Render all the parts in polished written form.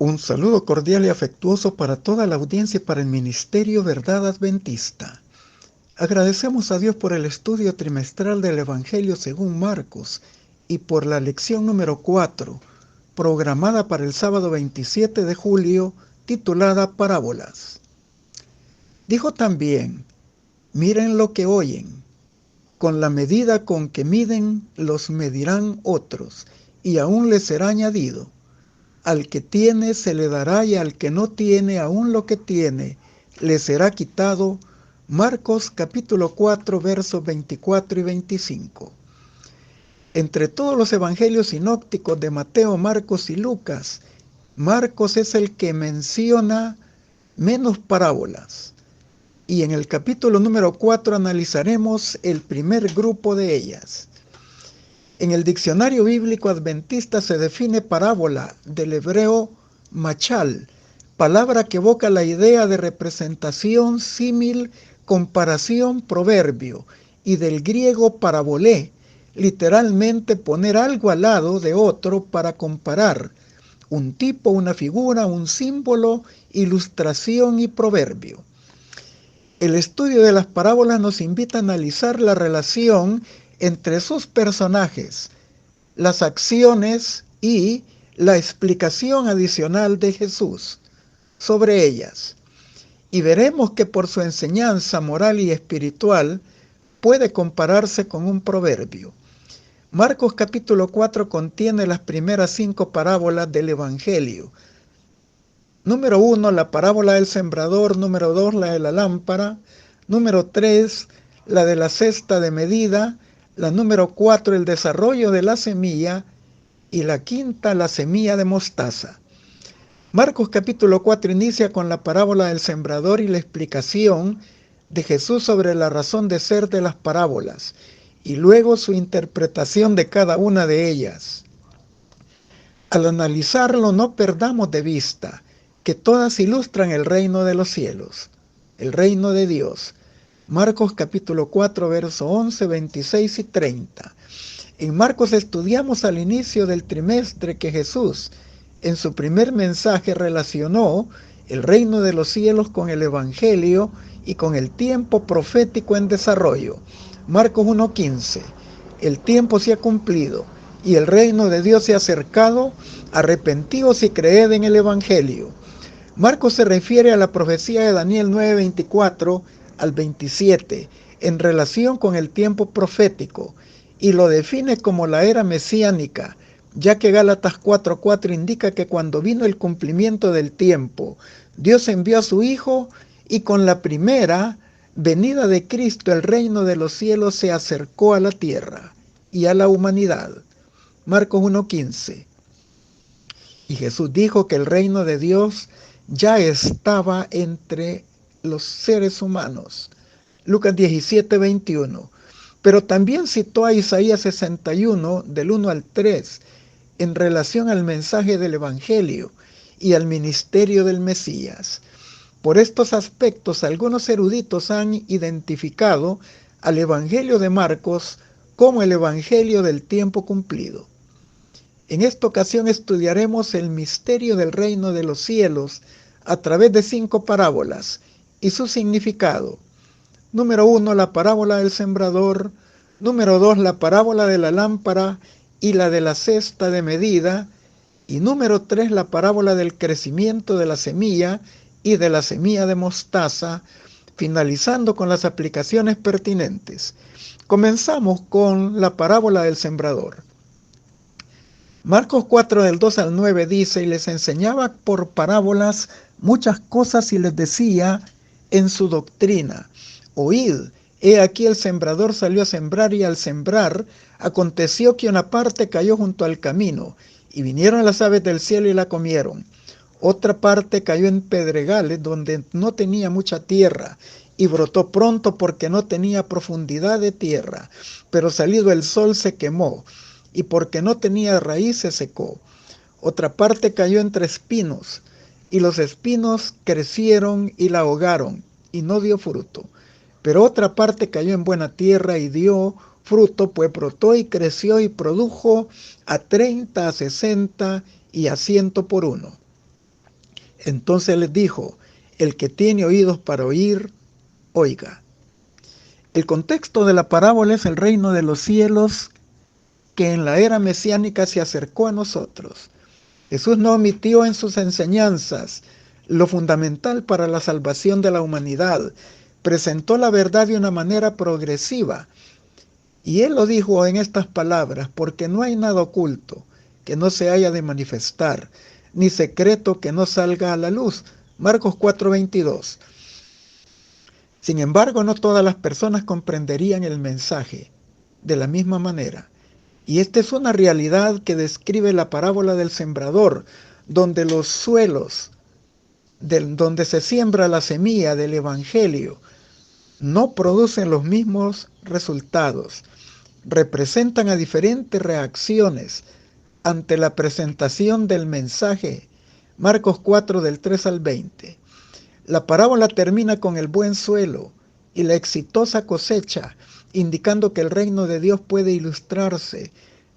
Un saludo cordial y afectuoso para toda la audiencia y para el Ministerio Verdad Adventista. Agradecemos a Dios por el estudio trimestral del Evangelio según Marcos y por la lección número 4, programada para el sábado 27 de julio, titulada Parábolas. Dijo también: miren lo que oyen. Con la medida con que miden, los medirán otros, y aún les será añadido. Al que tiene se le dará, y al que no tiene, aún lo que tiene, le será quitado. Marcos capítulo 4, versos 24 y 25. Entre todos los evangelios sinópticos de Mateo, Marcos y Lucas, Marcos es el que menciona menos parábolas. Y en el capítulo número 4 analizaremos el primer grupo de ellas. En el diccionario bíblico adventista se define parábola del hebreo machal, palabra que evoca la idea de representación, símil, comparación, proverbio, y del griego parabolé, literalmente poner algo al lado de otro para comparar, un tipo, una figura, un símbolo, ilustración y proverbio. El estudio de las parábolas nos invita a analizar la relación entre sus personajes, las acciones y la explicación adicional de Jesús sobre ellas. Y veremos que por su enseñanza moral y espiritual puede compararse con un proverbio. Marcos capítulo 4 contiene las primeras 5 parábolas del Evangelio. Número 1, la parábola del sembrador. Número 2, la de la lámpara. Número 3, la de la cesta de medida. La número 4, el desarrollo de la semilla. Y la quinta, la semilla de mostaza. Marcos capítulo 4 inicia con la parábola del sembrador y la explicación de Jesús sobre la razón de ser de las parábolas, y luego su interpretación de cada una de ellas. Al analizarlo, no perdamos de vista que todas ilustran el reino de los cielos, el reino de Dios. Marcos capítulo 4, verso 11, 26 y 30. En Marcos estudiamos al inicio del trimestre que Jesús, en su primer mensaje, relacionó el reino de los cielos con el Evangelio y con el tiempo profético en desarrollo. Marcos 1:15. El tiempo se ha cumplido y el reino de Dios se ha acercado. Arrepentíos y creed en el Evangelio. Marcos se refiere a la profecía de Daniel 9:24 al 27 en relación con el tiempo profético y lo define como la era mesiánica, ya que Gálatas 4:4 indica que cuando vino el cumplimiento del tiempo, Dios envió a su Hijo y con la primera venida de Cristo el reino de los cielos se acercó a la tierra y a la humanidad. Marcos 1:15. Y Jesús dijo que el reino de Dios ya estaba entre los seres humanos. Lucas 17:21. Pero también citó a Isaías 61, del 1 al 3, en relación al mensaje del Evangelio y al ministerio del Mesías. Por estos aspectos, algunos eruditos han identificado al Evangelio de Marcos como el Evangelio del tiempo cumplido. En esta ocasión estudiaremos el misterio del reino de los cielos a través de 5 parábolas y su significado. Número 1, la parábola del sembrador. Número 2, la parábola de la lámpara y la de la cesta de medida. Y número 3, la parábola del crecimiento de la semilla y de la semilla de mostaza, finalizando con las aplicaciones pertinentes. Comenzamos con la parábola del sembrador. Marcos 4 del 2 al 9 dice: y les enseñaba por parábolas muchas cosas y les decía en su doctrina: oíd, he aquí el sembrador salió a sembrar, y al sembrar aconteció que una parte cayó junto al camino, y vinieron las aves del cielo y la comieron. Otra parte cayó en pedregales donde no tenía mucha tierra, y brotó pronto porque no tenía profundidad de tierra, pero salido el sol se quemó, y porque no tenía raíz se secó. Otra parte cayó entre espinos, y los espinos crecieron y la ahogaron, y no dio fruto. Pero otra parte cayó en buena tierra y dio fruto, pues brotó y creció y produjo a 30, a 60 y a 100 por uno. Entonces les dijo: el que tiene oídos para oír, oiga. El contexto de la parábola es el reino de los cielos que en la era mesiánica se acercó a nosotros. Jesús no omitió en sus enseñanzas lo fundamental para la salvación de la humanidad. Presentó la verdad de una manera progresiva. Y él lo dijo en estas palabras: porque no hay nada oculto que no se haya de manifestar, ni secreto que no salga a la luz. Marcos 4:22. Sin embargo, no todas las personas comprenderían el mensaje de la misma manera. Y esta es una realidad que describe la parábola del sembrador, donde los suelos, donde se siembra la semilla del Evangelio, no producen los mismos resultados. Representan a diferentes reacciones ante la presentación del mensaje. Marcos 4 del 3 al 20. La parábola termina con el buen suelo y la exitosa cosecha, indicando que el reino de Dios puede ilustrarse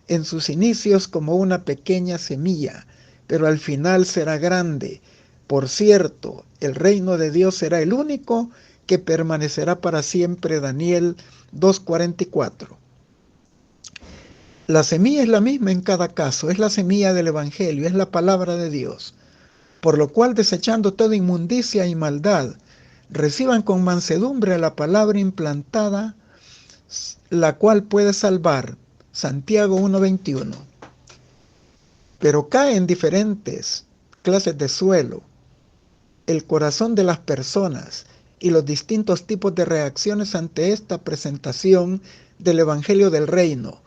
en sus inicios como una pequeña semilla, pero al final será grande. Por cierto, el reino de Dios será el único que permanecerá para siempre. Daniel 2:44. La semilla es la misma en cada caso, es la semilla del Evangelio, es la palabra de Dios. Por lo cual, desechando toda inmundicia y maldad, reciban con mansedumbre la palabra implantada, la cual puede salvar. Santiago 1:21. Pero cae en diferentes clases de suelo el corazón de las personas y los distintos tipos de reacciones ante esta presentación del Evangelio del Reino,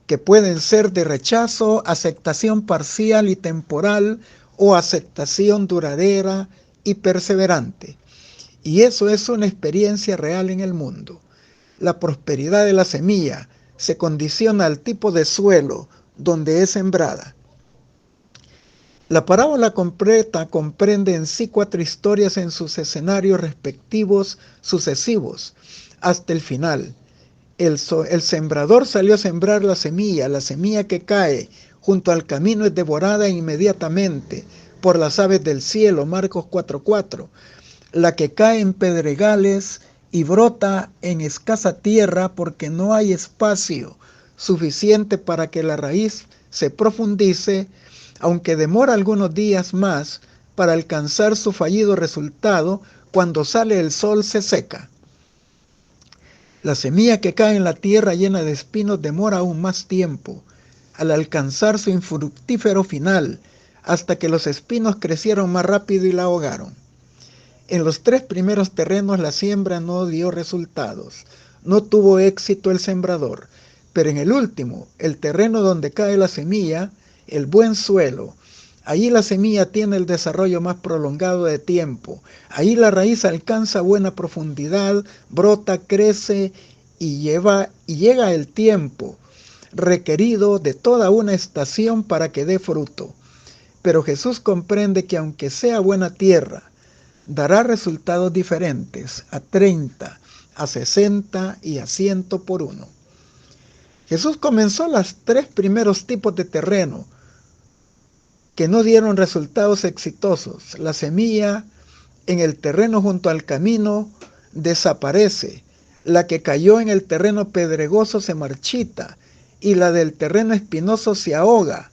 que pueden ser de rechazo, aceptación parcial y temporal, o aceptación duradera y perseverante. Y eso es una experiencia real en el mundo. La prosperidad de la semilla se condiciona al tipo de suelo donde es sembrada. La parábola completa comprende en sí 4 historias en sus escenarios respectivos sucesivos hasta el final. El sembrador salió a sembrar la semilla que cae junto al camino es devorada inmediatamente por las aves del cielo. Marcos 4:4. La que cae en pedregales y brota en escasa tierra porque no hay espacio suficiente para que la raíz se profundice, aunque demora algunos días más para alcanzar su fallido resultado. Cuando sale el sol se seca. La semilla que cae en la tierra llena de espinos demora aún más tiempo al alcanzar su infructífero final, hasta que los espinos crecieron más rápido y la ahogaron. En los 3 primeros terrenos la siembra no dio resultados, no tuvo éxito el sembrador, pero en el último, el terreno donde cae la semilla, el buen suelo, allí la semilla tiene el desarrollo más prolongado de tiempo. Ahí la raíz alcanza buena profundidad, brota, crece y llega el tiempo requerido de toda una estación para que dé fruto. Pero Jesús comprende que aunque sea buena tierra, dará resultados diferentes a 30, a 60 y a 100 por uno. Jesús comenzó los 3 primeros tipos de terreno que no dieron resultados exitosos. La semilla en el terreno junto al camino desaparece. La que cayó en el terreno pedregoso se marchita y la del terreno espinoso se ahoga.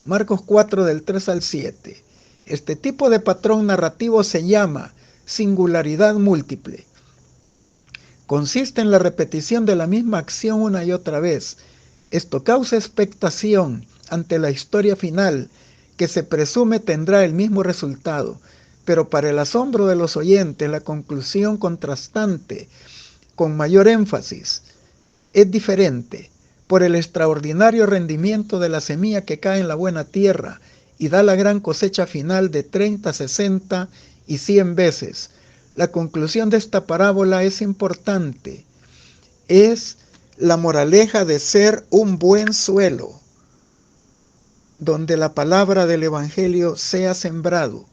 Marcos 4 del 3 al 7. Este tipo de patrón narrativo se llama singularidad múltiple. Consiste en la repetición de la misma acción una y otra vez. Esto causa expectación ante la historia final, que se presume tendrá el mismo resultado, pero para el asombro de los oyentes, la conclusión contrastante, con mayor énfasis, es diferente. Por el extraordinario rendimiento de la semilla que cae en la buena tierra y da la gran cosecha final de 30, 60 y 100 veces. La conclusión de esta parábola es importante. Es la moraleja de ser un buen suelo, donde la palabra del Evangelio sea sembrado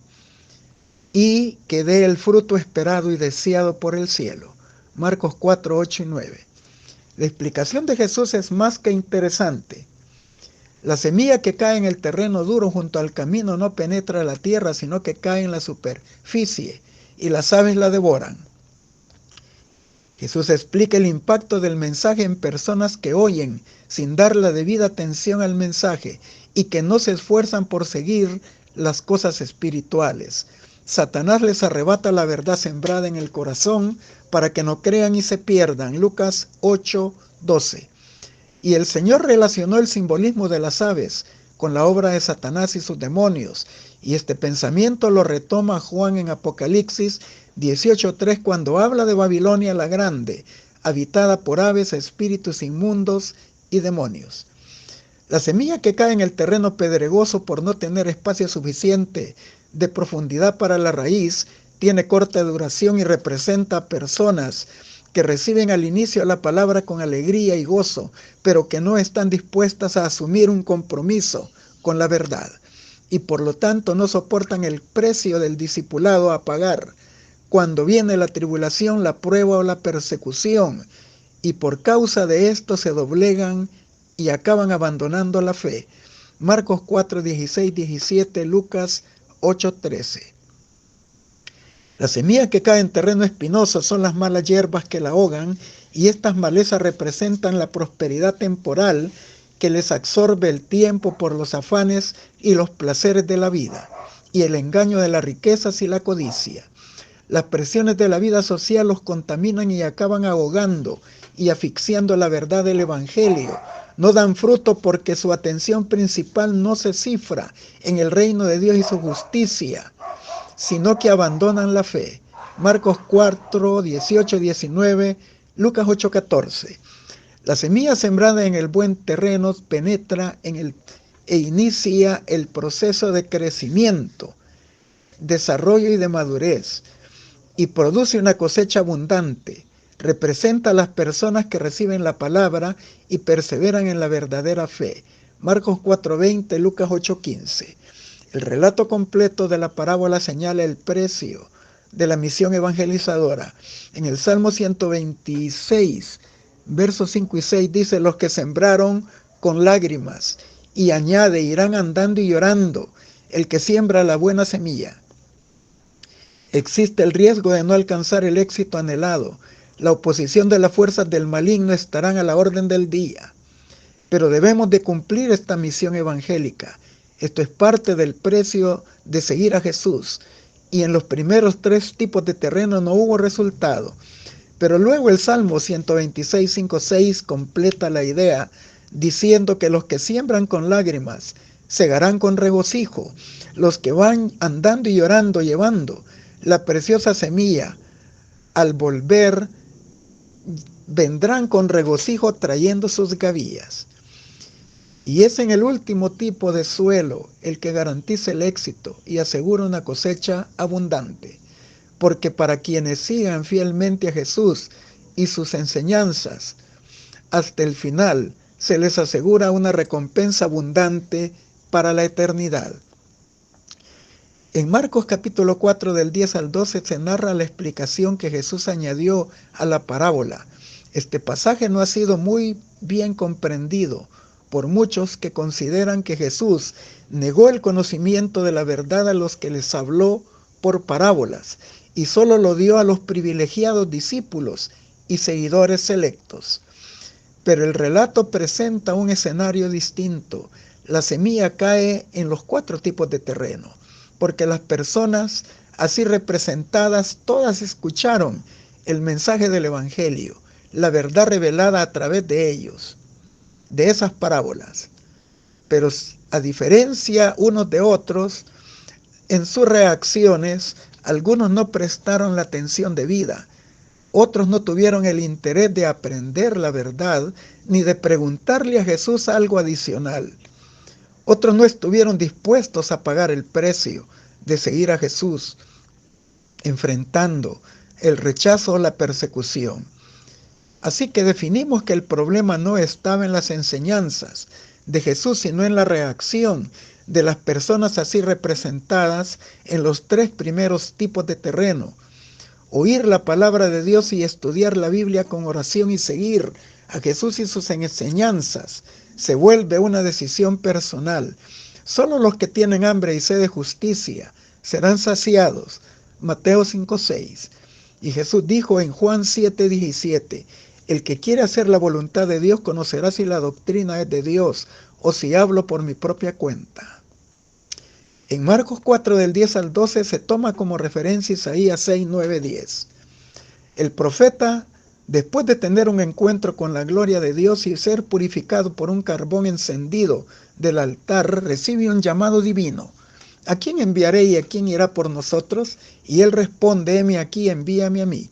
y que dé el fruto esperado y deseado por el cielo. Marcos 4, 8 y 9. La explicación de Jesús es más que interesante. La semilla que cae en el terreno duro junto al camino no penetra la tierra, sino que cae en la superficie y las aves la devoran. Jesús explica el impacto del mensaje en personas que oyen sin dar la debida atención al mensaje y que no se esfuerzan por seguir las cosas espirituales. Satanás les arrebata la verdad sembrada en el corazón para que no crean y se pierdan. Lucas 8:12. Y el Señor relacionó el simbolismo de las aves con la obra de Satanás y sus demonios. Y este pensamiento lo retoma Juan en Apocalipsis 18:3 cuando habla de Babilonia la Grande, habitada por aves, espíritus inmundos y demonios. La semilla que cae en el terreno pedregoso por no tener espacio suficiente de profundidad para la raíz tiene corta duración y representa a personas que reciben al inicio la palabra con alegría y gozo, pero que no están dispuestas a asumir un compromiso con la verdad y por lo tanto no soportan el precio del discipulado a pagar cuando viene la tribulación, la prueba o la persecución, y por causa de esto se doblegan y acaban abandonando la fe. Marcos 4:16-17, Lucas 8:13. La semilla que cae en terreno espinoso son las malas hierbas que la ahogan, y estas malezas representan la prosperidad temporal que les absorbe el tiempo por los afanes y los placeres de la vida, y el engaño de las riquezas y la codicia. Las presiones de la vida social los contaminan y acaban ahogando y asfixiando la verdad del Evangelio. No dan fruto porque su atención principal no se cifra en el reino de Dios y su justicia, sino que abandonan la fe. Marcos 4:18-19, Lucas 8:14. La semilla sembrada en el buen terreno penetra e inicia el proceso de crecimiento, desarrollo y de madurez, y produce una cosecha abundante. Representa a las personas que reciben la palabra y perseveran en la verdadera fe. Marcos 4:20, Lucas 8:15. El relato completo de la parábola señala el precio de la misión evangelizadora. En el Salmo 126, versos 5 y 6 dice: los que sembraron con lágrimas, y añade, irán andando y llorando, el que siembra la buena semilla. Existe el riesgo de no alcanzar el éxito anhelado. La oposición de las fuerzas del maligno estarán a la orden del día. Pero debemos de cumplir esta misión evangélica. Esto es parte del precio de seguir a Jesús. Y en los primeros 3 tipos de terreno no hubo resultado. Pero luego el Salmo 126, 5, 6 completa la idea diciendo que los que siembran con lágrimas segarán con regocijo. Los que van andando y llorando llevando la preciosa semilla, al volver, vendrán con regocijo trayendo sus gavillas. Y es en el último tipo de suelo el que garantiza el éxito y asegura una cosecha abundante. Porque para quienes sigan fielmente a Jesús y sus enseñanzas hasta el final, se les asegura una recompensa abundante para la eternidad. En Marcos capítulo 4 del 10 al 12 se narra la explicación que Jesús añadió a la parábola. Este pasaje no ha sido muy bien comprendido por muchos que consideran que Jesús negó el conocimiento de la verdad a los que les habló por parábolas y solo lo dio a los privilegiados discípulos y seguidores selectos. Pero el relato presenta un escenario distinto. La semilla cae en los 4 tipos de terreno, porque las personas así representadas todas escucharon el mensaje del Evangelio, la verdad revelada a través de ellos, de esas parábolas. Pero a diferencia unos de otros, en sus reacciones, algunos no prestaron la atención debida, otros no tuvieron el interés de aprender la verdad, ni de preguntarle a Jesús algo adicional. Otros no estuvieron dispuestos a pagar el precio de seguir a Jesús, enfrentando el rechazo o la persecución. Así que definimos que el problema no estaba en las enseñanzas de Jesús, sino en la reacción de las personas así representadas en los 3 primeros tipos de terreno. Oír la palabra de Dios y estudiar la Biblia con oración y seguir a Jesús y sus enseñanzas se vuelve una decisión personal. Solo los que tienen hambre y sed de justicia serán saciados. Mateo 5:6. Y Jesús dijo en Juan 7:17, el que quiere hacer la voluntad de Dios conocerá si la doctrina es de Dios o si hablo por mi propia cuenta. En Marcos 4 del 10 al 12 se toma como referencia Isaías 6, 9, 10. El profeta, después de tener un encuentro con la gloria de Dios y ser purificado por un carbón encendido del altar, recibe un llamado divino. ¿A quién enviaré y a quién irá por nosotros? Y él responde, heme aquí, envíame a mí.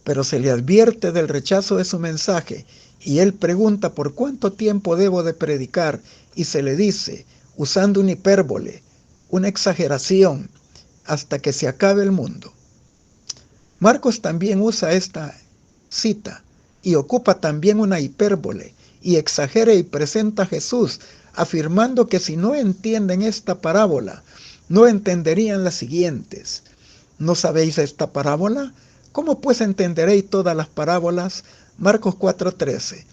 Pero se le advierte del rechazo de su mensaje y él pregunta por cuánto tiempo debo de predicar y se le dice, usando una hipérbole, una exageración, hasta que se acabe el mundo. Marcos también usa esta cita y ocupa también una hipérbole y exagera y presenta a Jesús afirmando que si no entienden esta parábola, no entenderían las siguientes. ¿No sabéis esta parábola? ¿Cómo pues entenderéis todas las parábolas? Marcos 4:13.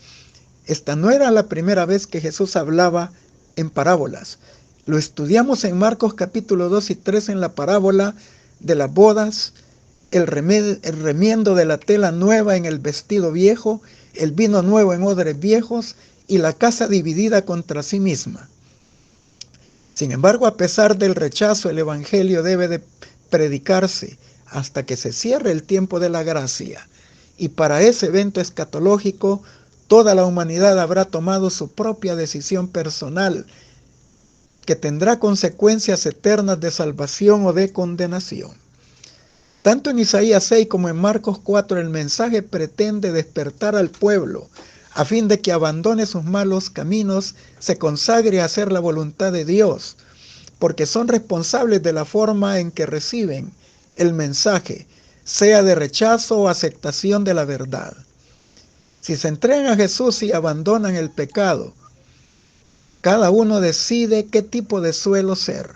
Esta no era la primera vez que Jesús hablaba en parábolas. Lo estudiamos en Marcos capítulo 2 y 3 en la parábola de las bodas, el remiendo de la tela nueva en el vestido viejo, el vino nuevo en odres viejos y la casa dividida contra sí misma. Sin embargo, a pesar del rechazo, el evangelio debe de predicarse hasta que se cierre el tiempo de la gracia. Y para ese evento escatológico, toda la humanidad habrá tomado su propia decisión personal, que tendrá consecuencias eternas de salvación o de condenación. Tanto en Isaías 6 como en Marcos 4, el mensaje pretende despertar al pueblo, a fin de que abandone sus malos caminos, se consagre a hacer la voluntad de Dios, porque son responsables de la forma en que reciben el mensaje, sea de rechazo o aceptación de la verdad. Si se entregan a Jesús y abandonan el pecado, cada uno decide qué tipo de suelo ser,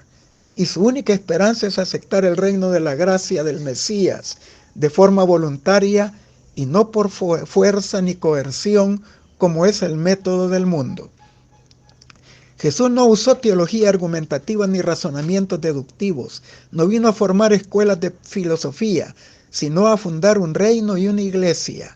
y su única esperanza es aceptar el reino de la gracia del Mesías de forma voluntaria y no por fuerza ni coerción, como es el método del mundo. Jesús no usó teología argumentativa ni razonamientos deductivos, no vino a formar escuelas de filosofía, sino a fundar un reino y una iglesia,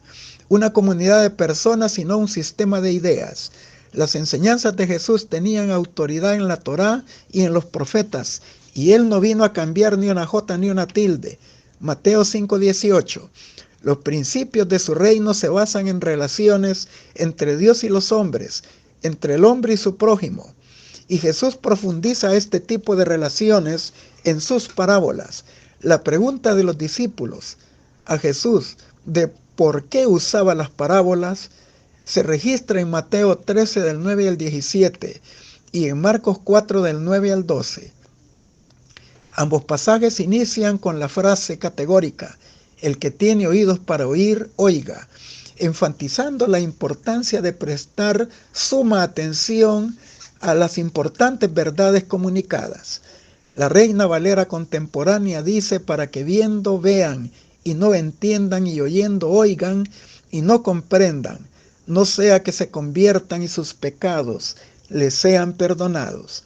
una comunidad de personas y no un sistema de ideas. Las enseñanzas de Jesús tenían autoridad en la Torá y en los profetas, y él no vino a cambiar ni una jota ni una tilde. Mateo 5:18. Los principios de su reino se basan en relaciones entre Dios y los hombres, entre el hombre y su prójimo. Y Jesús profundiza este tipo de relaciones en sus parábolas. La pregunta de los discípulos a Jesús de por qué usaba las parábolas se registra en Mateo 13 del 9 al 17 y en Marcos 4 del 9 al 12. Ambos pasajes inician con la frase categórica, el que tiene oídos para oír, oiga, enfatizando la importancia de prestar suma atención a las importantes verdades comunicadas. La Reina Valera contemporánea dice para que viendo vean y no entiendan y oyendo oigan y no comprendan, no sea que se conviertan y sus pecados les sean perdonados.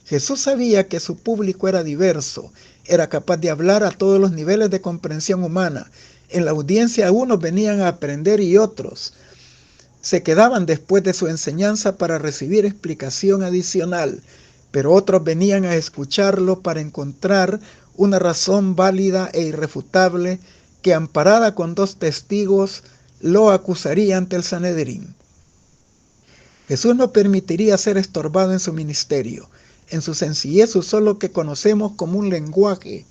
Jesús sabía que su público era diverso, era capaz de hablar a todos los niveles de comprensión humana. En la audiencia unos venían a aprender y otros se quedaban después de su enseñanza para recibir explicación adicional, pero otros venían a escucharlo para encontrar una razón válida e irrefutable que, amparada con 2 testigos, lo acusaría ante el Sanedrín. Jesús no permitiría ser estorbado en su ministerio. En su sencillez usó lo que conocemos como un lenguaje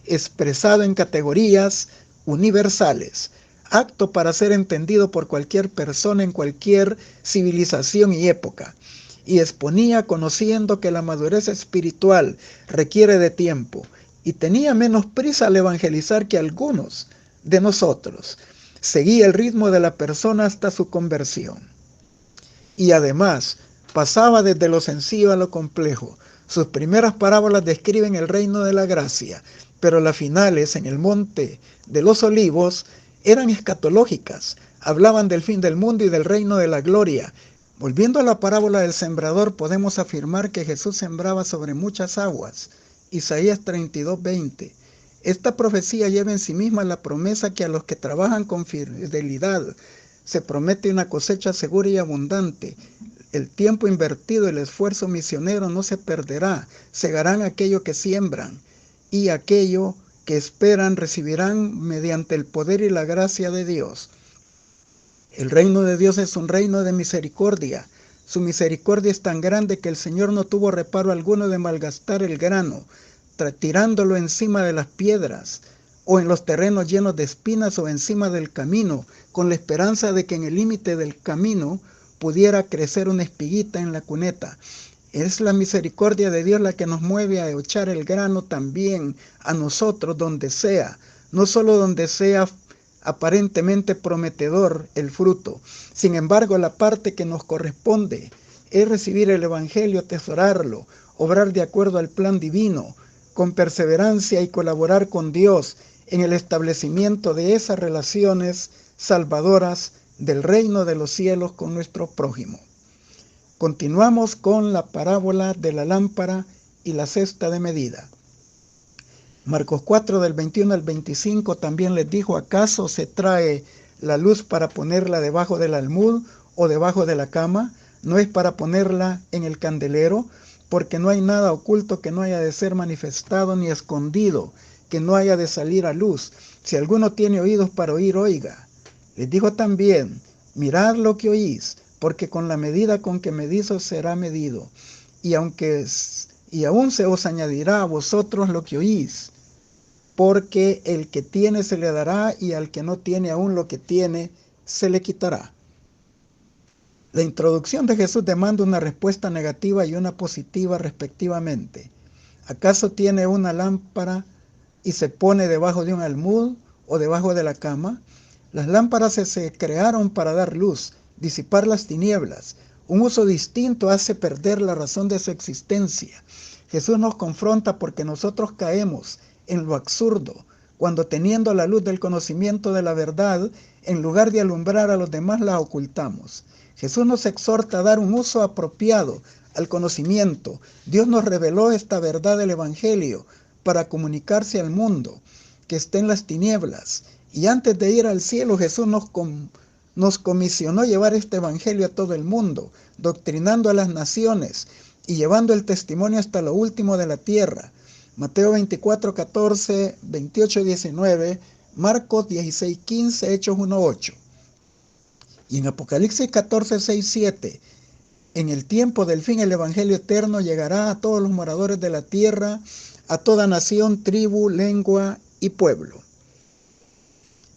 expresado en categorías universales, apto para ser entendido por cualquier persona en cualquier civilización y época, y exponía conociendo que la madurez espiritual requiere de tiempo, y tenía menos prisa al evangelizar que algunos de nosotros. Seguía el ritmo de la persona hasta su conversión. Y además, pasaba desde lo sencillo a lo complejo. Sus primeras parábolas describen el reino de la gracia, pero las finales, en el monte de los olivos, eran escatológicas. Hablaban del fin del mundo y del reino de la gloria. Volviendo a la parábola del sembrador, podemos afirmar que Jesús sembraba sobre muchas aguas. Isaías 32:20. Esta profecía lleva en sí misma la promesa que a los que trabajan con fidelidad se promete una cosecha segura y abundante. El tiempo invertido, el esfuerzo misionero no se perderá. Segarán aquello que siembran y aquello que esperan recibirán mediante el poder y la gracia de Dios. El reino de Dios es un reino de misericordia. Su misericordia es tan grande que el Señor no tuvo reparo alguno de malgastar el grano, tirándolo encima de las piedras, o en los terrenos llenos de espinas o encima del camino, con la esperanza de que en el límite del camino pudiera crecer una espiguita en la cuneta. Es la misericordia de Dios la que nos mueve a echar el grano también a nosotros donde sea, no solo donde sea aparentemente prometedor el fruto. Sin embargo, la parte que nos corresponde es recibir el Evangelio, atesorarlo, obrar de acuerdo al plan divino, con perseverancia y colaborar con Dios en el establecimiento de esas relaciones salvadoras del reino de los cielos con nuestro prójimo. Continuamos con la parábola de la lámpara y la cesta de medida. Marcos 4 del 21 al 25 también les dijo: ¿acaso se trae la luz para ponerla debajo del almud o debajo de la cama? ¿No es para ponerla en el candelero? Porque no hay nada oculto que no haya de ser manifestado, ni escondido que no haya de salir a luz. Si alguno tiene oídos para oír, oiga. Les dijo también: mirad lo que oís, porque con la medida con que medís os será medido, y aún se os añadirá a vosotros lo que oís. Porque el que tiene se le dará, y al que no tiene aún lo que tiene se le quitará. La introducción de Jesús demanda una respuesta negativa y una positiva respectivamente. ¿Acaso tiene una lámpara y se pone debajo de un almud o debajo de la cama? Las lámparas se crearon para dar luz, disipar las tinieblas. Un uso distinto hace perder la razón de su existencia. Jesús nos confronta porque nosotros caemos en lo absurdo, cuando teniendo la luz del conocimiento de la verdad, en lugar de alumbrar a los demás, la ocultamos. Jesús nos exhorta a dar un uso apropiado al conocimiento. Dios nos reveló esta verdad del Evangelio para comunicarse al mundo que está en las tinieblas. Y antes de ir al cielo, Jesús nos comisionó llevar este Evangelio a todo el mundo, doctrinando a las naciones y llevando el testimonio hasta lo último de la tierra. Mateo 24, 14, 28, 19, Marcos 16, 15, Hechos 1, 8. Y en Apocalipsis 14, 6, 7, en el tiempo del fin el Evangelio eterno llegará a todos los moradores de la tierra, a toda nación, tribu, lengua y pueblo.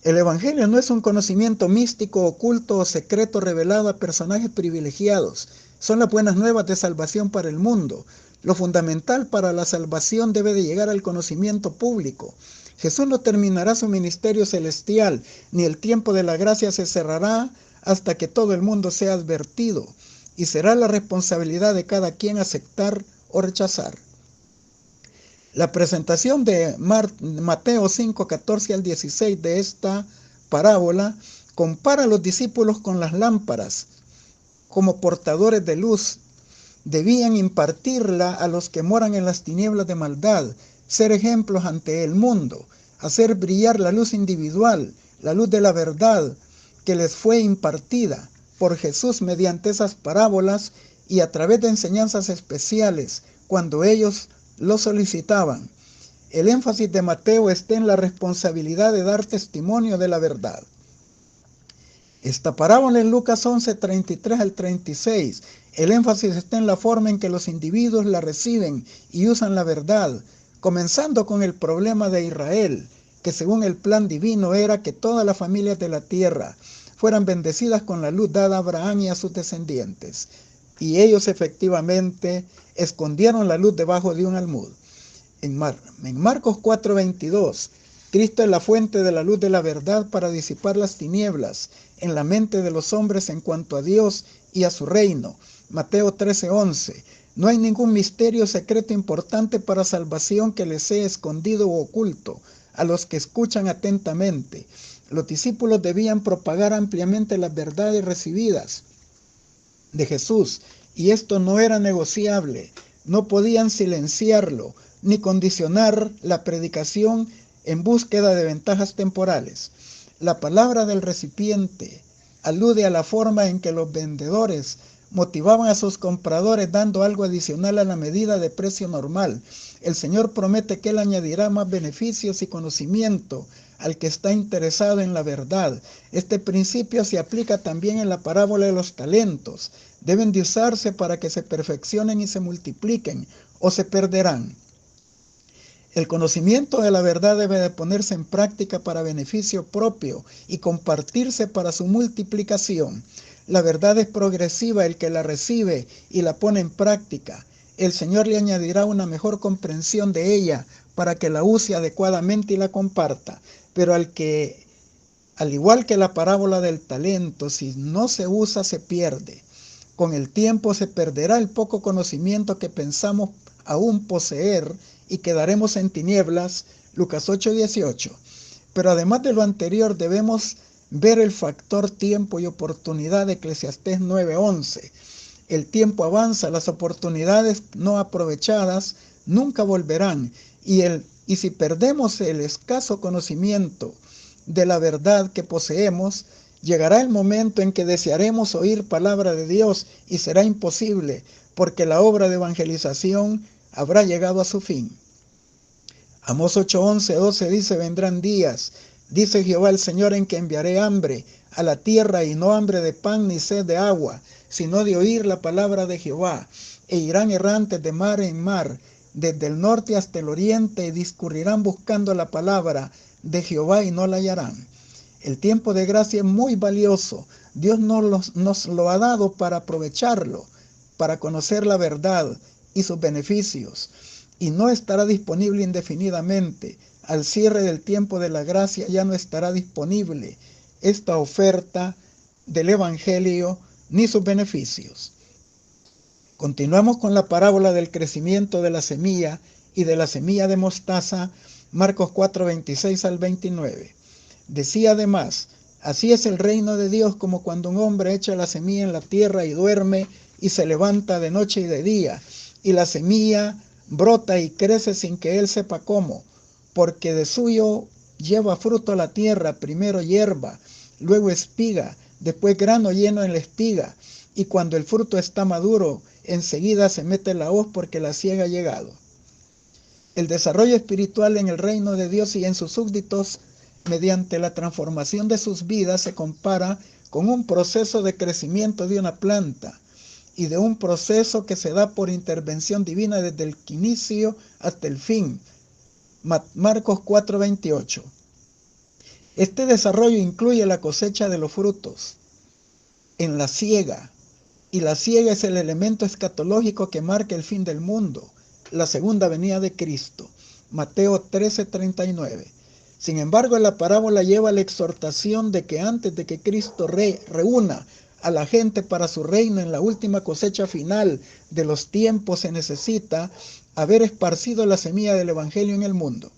El Evangelio no es un conocimiento místico, oculto o secreto revelado a personajes privilegiados. Son las buenas nuevas de salvación para el mundo. Lo fundamental para la salvación debe de llegar al conocimiento público. Jesús no terminará su ministerio celestial, ni el tiempo de la gracia se cerrará hasta que todo el mundo sea advertido, y será la responsabilidad de cada quien aceptar o rechazar. La presentación de Mateo 5, 14 al 16 de esta parábola compara a los discípulos con las lámparas como portadores de luz. Debían impartirla a los que moran en las tinieblas de maldad, ser ejemplos ante el mundo, hacer brillar la luz individual, la luz de la verdad que les fue impartida por Jesús mediante esas parábolas y a través de enseñanzas especiales cuando ellos lo solicitaban. El énfasis de Mateo está en la responsabilidad de dar testimonio de la verdad. Esta parábola en Lucas 11, 33 al 36, el énfasis está en la forma en que los individuos la reciben y usan la verdad, comenzando con el problema de Israel, que según el plan divino era que todas las familias de la tierra fueran bendecidas con la luz dada a Abraham y a sus descendientes. Y ellos efectivamente escondieron la luz debajo de un almud. En Marcos 4:22, Cristo es la fuente de la luz de la verdad para disipar las tinieblas en la mente de los hombres en cuanto a Dios y a su reino. Mateo 13:11, no hay ningún misterio secreto importante para salvación que les sea escondido o oculto a los que escuchan atentamente. Los discípulos debían propagar ampliamente las verdades recibidas de Jesús, y esto no era negociable. No podían silenciarlo ni condicionar la predicación en búsqueda de ventajas temporales. La palabra del recipiente alude a la forma en que los vendedores motivaban a sus compradores dando algo adicional a la medida de precio normal. El Señor promete que Él añadirá más beneficios y conocimiento al que está interesado en la verdad. Este principio se aplica también en la parábola de los talentos. Deben de usarse para que se perfeccionen y se multipliquen, o se perderán. El conocimiento de la verdad debe de ponerse en práctica para beneficio propio y compartirse para su multiplicación. La verdad es progresiva, el que la recibe y la pone en práctica. El Señor le añadirá una mejor comprensión de ella para que la use adecuadamente y la comparta. Pero al igual que la parábola del talento, si no se usa, se pierde. Con el tiempo se perderá el poco conocimiento que pensamos aún poseer y quedaremos en tinieblas. Lucas 8:18. Pero además de lo anterior, debemos ver el factor tiempo y oportunidad de Eclesiastés 9:11. El tiempo avanza, las oportunidades no aprovechadas nunca volverán, y si perdemos el escaso conocimiento de la verdad que poseemos, llegará el momento en que desearemos oír palabra de Dios y será imposible, porque la obra de evangelización habrá llegado a su fin. Amós 8:11-12 dice: vendrán días, dice Jehová el Señor, en que enviaré hambre a la tierra, y no hambre de pan ni sed de agua, sino de oír la palabra de Jehová. E irán errantes de mar en mar, desde el norte hasta el oriente, y discurrirán buscando la palabra de Jehová y no la hallarán. El tiempo de gracia es muy valioso. Dios nos lo ha dado para aprovecharlo, para conocer la verdad y sus beneficios, y no estará disponible indefinidamente. Al cierre del tiempo de la gracia ya no estará disponible esta oferta del Evangelio ni sus beneficios. Continuamos con la parábola del crecimiento de la semilla y de la semilla de mostaza, Marcos 4:26-29. Decía además: así es el reino de Dios como cuando un hombre echa la semilla en la tierra y duerme y se levanta de noche y de día, y la semilla brota y crece sin que él sepa cómo, porque de suyo lleva fruto la tierra, primero hierba, luego espiga, después grano lleno en la espiga, y cuando el fruto está maduro, enseguida se mete la hoz porque la siega ha llegado. El desarrollo espiritual en el reino de Dios y en sus súbditos, mediante la transformación de sus vidas, se compara con un proceso de crecimiento de una planta y de un proceso que se da por intervención divina desde el inicio hasta el fin. Marcos 4:28. Este desarrollo incluye la cosecha de los frutos en la siega, y la siega es el elemento escatológico que marca el fin del mundo, la segunda venida de Cristo. Mateo 13:39. Sin embargo, la parábola lleva la exhortación de que antes de que Cristo reúna a la gente para su reino en la última cosecha final de los tiempos, se necesita haber esparcido la semilla del Evangelio en el mundo.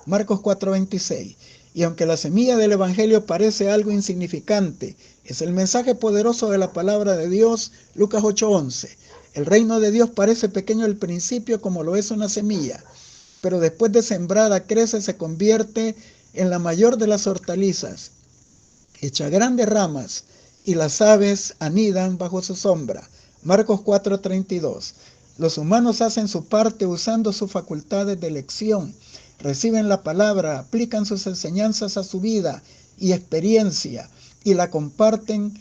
Marcos 4:26. Y aunque la semilla del Evangelio parece algo insignificante, es el mensaje poderoso de la palabra de Dios. Lucas 8:11. El reino de Dios parece pequeño al principio, como lo es una semilla, pero después de sembrada crece, se convierte en la mayor de las hortalizas, echa grandes ramas, y las aves anidan bajo su sombra. Marcos 4:32. Los humanos hacen su parte usando sus facultades de elección, reciben la palabra, aplican sus enseñanzas a su vida y experiencia, y la comparten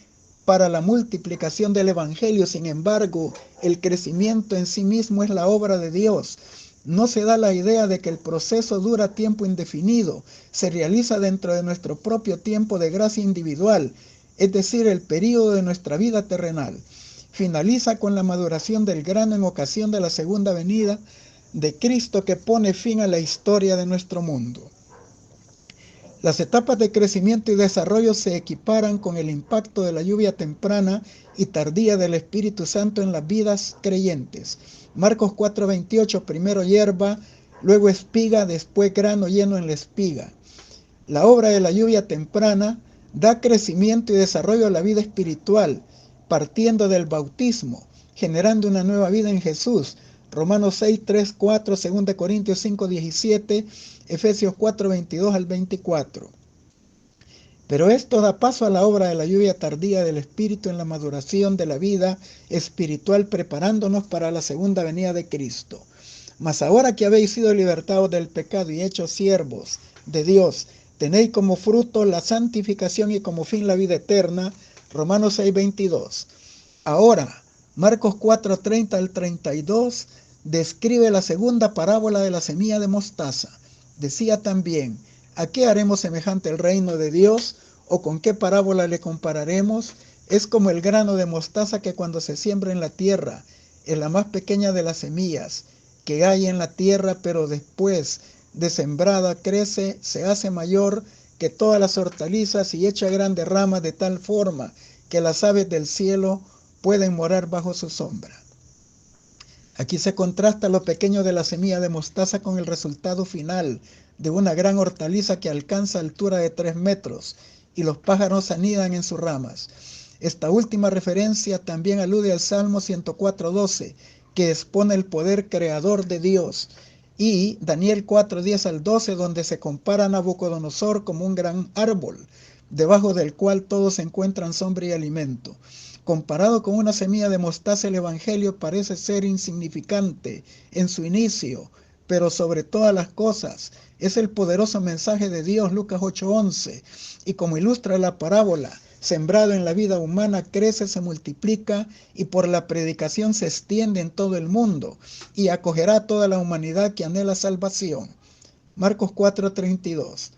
para la multiplicación del Evangelio. Sin embargo, el crecimiento en sí mismo es la obra de Dios. No se da la idea de que el proceso dura tiempo indefinido, se realiza dentro de nuestro propio tiempo de gracia individual, es decir, el período de nuestra vida terrenal. Finaliza con la maduración del grano en ocasión de la segunda venida de Cristo, que pone fin a la historia de nuestro mundo. Las etapas de crecimiento y desarrollo se equiparan con el impacto de la lluvia temprana y tardía del Espíritu Santo en las vidas creyentes. Marcos 4:28, primero hierba, luego espiga, después grano lleno en la espiga. La obra de la lluvia temprana da crecimiento y desarrollo a la vida espiritual, partiendo del bautismo, generando una nueva vida en Jesús. Romanos 6, 3, 4, 2 Corintios 5, 17, Efesios 4, 22 al 24. Pero esto da paso a la obra de la lluvia tardía del Espíritu en la maduración de la vida espiritual, preparándonos para la segunda venida de Cristo. Mas ahora que habéis sido libertados del pecado y hechos siervos de Dios, tenéis como fruto la santificación y como fin la vida eterna. Romanos 6, 22. Ahora, Marcos 4, 30 al 32 describe la segunda parábola de la semilla de mostaza. Decía también: ¿a qué haremos semejante el reino de Dios? ¿O con qué parábola le compararemos? Es como el grano de mostaza que cuando se siembra en la tierra, es la más pequeña de las semillas que hay en la tierra, pero después de sembrada crece, se hace mayor que todas las hortalizas y echa grandes ramas de tal forma que las aves del cielo pueden morar bajo su sombra. Aquí se contrasta lo pequeño de la semilla de mostaza con el resultado final de una gran hortaliza que alcanza altura de 3 metros y los pájaros anidan en sus ramas. Esta última referencia también alude al Salmo 104:12, que expone el poder creador de Dios, y Daniel 4:10 al 12, donde se compara a Nabucodonosor como un gran árbol, debajo del cual todos encuentran sombra y alimento. Comparado con una semilla de mostaza, el Evangelio parece ser insignificante en su inicio, pero sobre todas las cosas es el poderoso mensaje de Dios, Lucas 8:11, y como ilustra la parábola, sembrado en la vida humana, crece, se multiplica y por la predicación se extiende en todo el mundo y acogerá a toda la humanidad que anhela salvación. Marcos 4:32.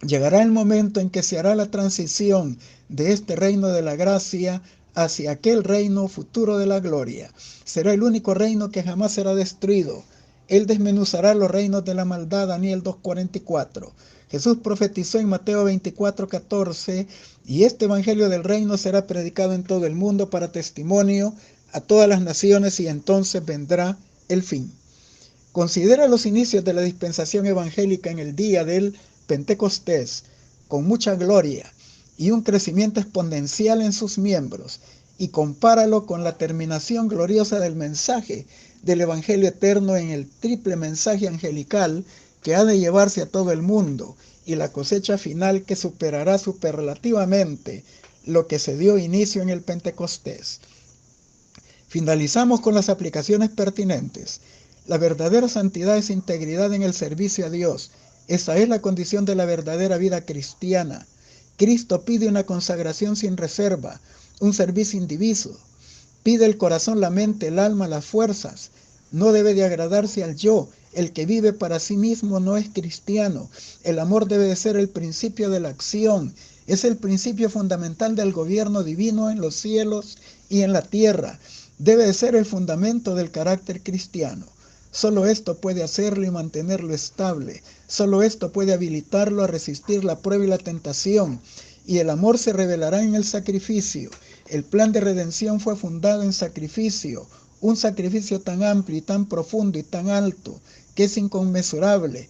Llegará el momento en que se hará la transición de este reino de la gracia hacia aquel reino futuro de la gloria. Será el único reino que jamás será destruido. Él desmenuzará los reinos de la maldad, Daniel 2:44. Jesús profetizó en Mateo 24:14, y este evangelio del reino será predicado en todo el mundo para testimonio a todas las naciones, y entonces vendrá el fin. Considera los inicios de la dispensación evangélica en el día del Pentecostés, con mucha gloria y un crecimiento exponencial en sus miembros, y compáralo con la terminación gloriosa del mensaje del Evangelio eterno en el triple mensaje angelical que ha de llevarse a todo el mundo, y la cosecha final que superará superlativamente lo que se dio inicio en el Pentecostés. Finalizamos con las aplicaciones pertinentes. La verdadera santidad es integridad en el servicio a Dios. Esa es la condición de la verdadera vida cristiana. Cristo pide una consagración sin reserva, un servicio indiviso. Pide el corazón, la mente, el alma, las fuerzas. No debe de agradarse al yo. El que vive para sí mismo no es cristiano. El amor debe de ser el principio de la acción. Es el principio fundamental del gobierno divino en los cielos y en la tierra. Debe de ser el fundamento del carácter cristiano. Solo esto puede hacerlo y mantenerlo estable. Solo esto puede habilitarlo a resistir la prueba y la tentación. Y el amor se revelará en el sacrificio. El plan de redención fue fundado en sacrificio. Un sacrificio tan amplio y tan profundo y tan alto que es inconmensurable.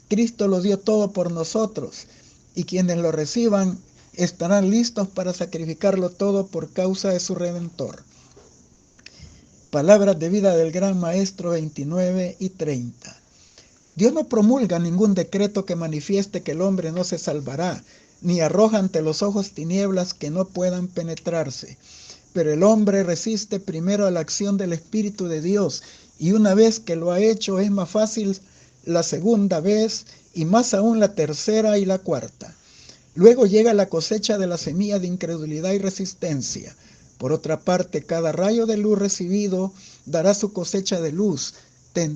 Cristo lo dio todo por nosotros. Y quienes lo reciban estarán listos para sacrificarlo todo por causa de su Redentor. Palabras de vida del Gran Maestro 29 y 30. Dios no promulga ningún decreto que manifieste que el hombre no se salvará, ni arroja ante los ojos tinieblas que no puedan penetrarse. Pero el hombre resiste primero a la acción del Espíritu de Dios, y una vez que lo ha hecho es más fácil la segunda vez, y más aún la tercera y la cuarta. Luego llega la cosecha de la semilla de incredulidad y resistencia. Por otra parte, cada rayo de luz recibido dará su cosecha de luz.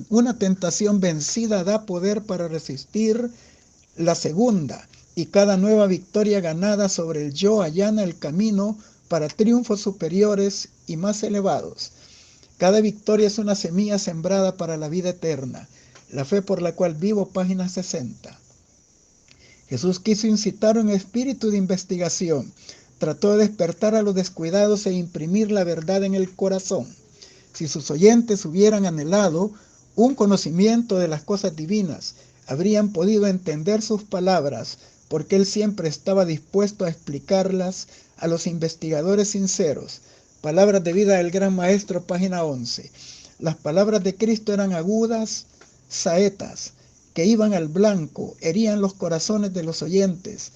Una tentación vencida da poder para resistir la segunda, y cada nueva victoria ganada sobre el yo allana el camino para triunfos superiores y más elevados. Cada victoria es una semilla sembrada para la vida eterna. La fe por la cual vivo, página 60. Jesús quiso incitar un espíritu de investigación. Trató de despertar a los descuidados e imprimir la verdad en el corazón. Si sus oyentes hubieran anhelado un conocimiento de las cosas divinas, habrían podido entender sus palabras, porque Él siempre estaba dispuesto a explicarlas a los investigadores sinceros. Palabras de vida del Gran Maestro, página 11. Las palabras de Cristo eran agudas saetas que iban al blanco, herían los corazones de los oyentes.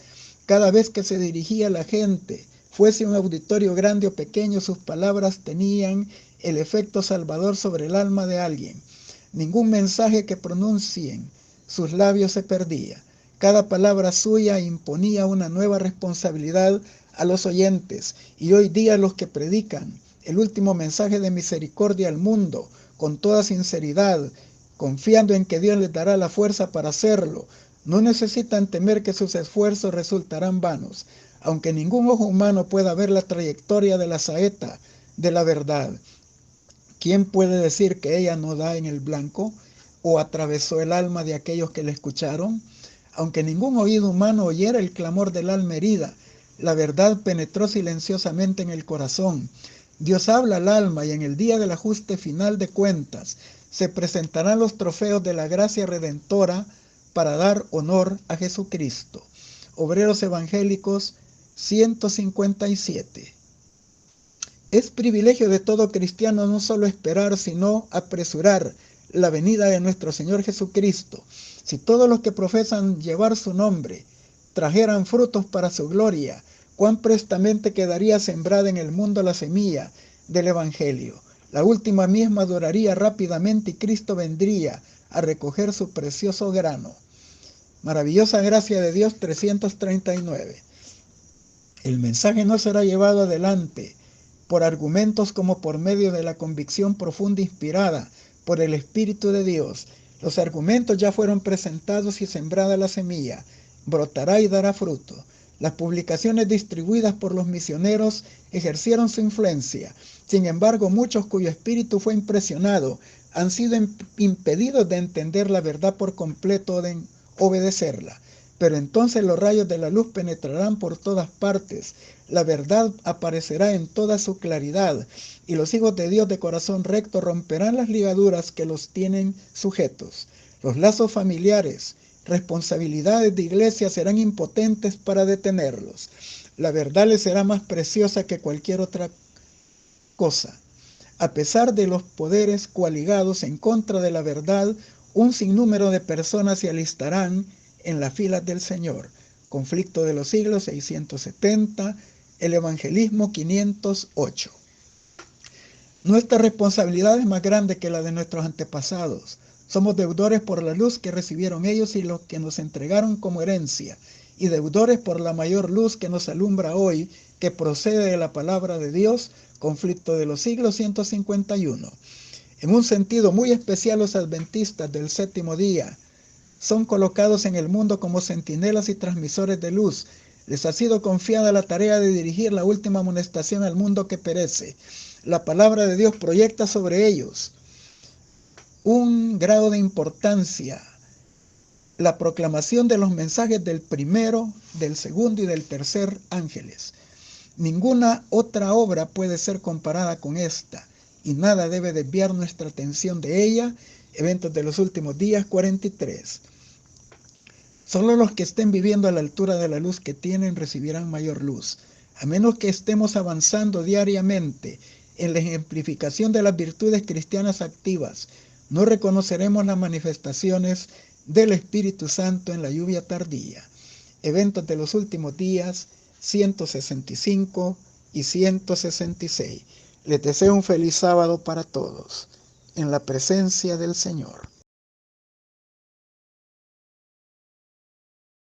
Cada vez que se dirigía a la gente, fuese un auditorio grande o pequeño, sus palabras tenían el efecto salvador sobre el alma de alguien. Ningún mensaje que pronuncien sus labios se perdía. Cada palabra suya imponía una nueva responsabilidad a los oyentes, y hoy día los que predican el último mensaje de misericordia al mundo, con toda sinceridad, confiando en que Dios les dará la fuerza para hacerlo, no necesitan temer que sus esfuerzos resultarán vanos, aunque ningún ojo humano pueda ver la trayectoria de la saeta de la verdad. ¿Quién puede decir que ella no da en el blanco o atravesó el alma de aquellos que la escucharon? Aunque ningún oído humano oyera el clamor del alma herida, la verdad penetró silenciosamente en el corazón. Dios habla al alma, y en el día del ajuste final de cuentas se presentarán los trofeos de la gracia redentora para dar honor a Jesucristo. Obreros Evangélicos 157. Es privilegio de todo cristiano no solo esperar, sino apresurar la venida de nuestro Señor Jesucristo. Si todos los que profesan llevar su nombre trajeran frutos para su gloria, cuán prestamente quedaría sembrada en el mundo la semilla del Evangelio. La última misma duraría rápidamente y Cristo vendría a recoger su precioso grano. Maravillosa gracia de Dios 339. El mensaje no será llevado adelante por argumentos como por medio de la convicción profunda inspirada por el Espíritu de Dios. Los argumentos ya fueron presentados y sembrada la semilla, brotará y dará fruto. Las publicaciones distribuidas por los misioneros ejercieron su influencia. Sin embargo, muchos cuyo espíritu fue impresionado han sido impedidos de entender la verdad por completo o de obedecerla. Pero entonces los rayos de la luz penetrarán por todas partes, la verdad aparecerá en toda su claridad, y los hijos de Dios de corazón recto romperán las ligaduras que los tienen sujetos. Los lazos familiares, responsabilidades de iglesia serán impotentes para detenerlos. La verdad les será más preciosa que cualquier otra cosa. A pesar de los poderes coaligados en contra de la verdad, un sinnúmero de personas se alistarán en las filas del Señor. Conflicto de los siglos 670, el Evangelismo 508. Nuestra responsabilidad es más grande que la de nuestros antepasados. Somos deudores por la luz que recibieron ellos y los que nos entregaron como herencia, y deudores por la mayor luz que nos alumbra hoy, que procede de la palabra de Dios. Conflicto de los siglos 151. En un sentido muy especial, los adventistas del séptimo día son colocados en el mundo como centinelas y transmisores de luz. Les ha sido confiada la tarea de dirigir la última amonestación al mundo que perece. La palabra de Dios proyecta sobre ellos un grado de importancia. La proclamación de los mensajes del primero, del segundo y del tercer ángeles. Ninguna otra obra puede ser comparada con esta, y nada debe desviar nuestra atención de ella. Eventos de los últimos días 43. Solo los que estén viviendo a la altura de la luz que tienen recibirán mayor luz. A menos que estemos avanzando diariamente en la ejemplificación de las virtudes cristianas activas, no reconoceremos las manifestaciones del Espíritu Santo en la lluvia tardía. Eventos de los últimos días 165 y 166. Les deseo un feliz sábado para todos, en la presencia del Señor.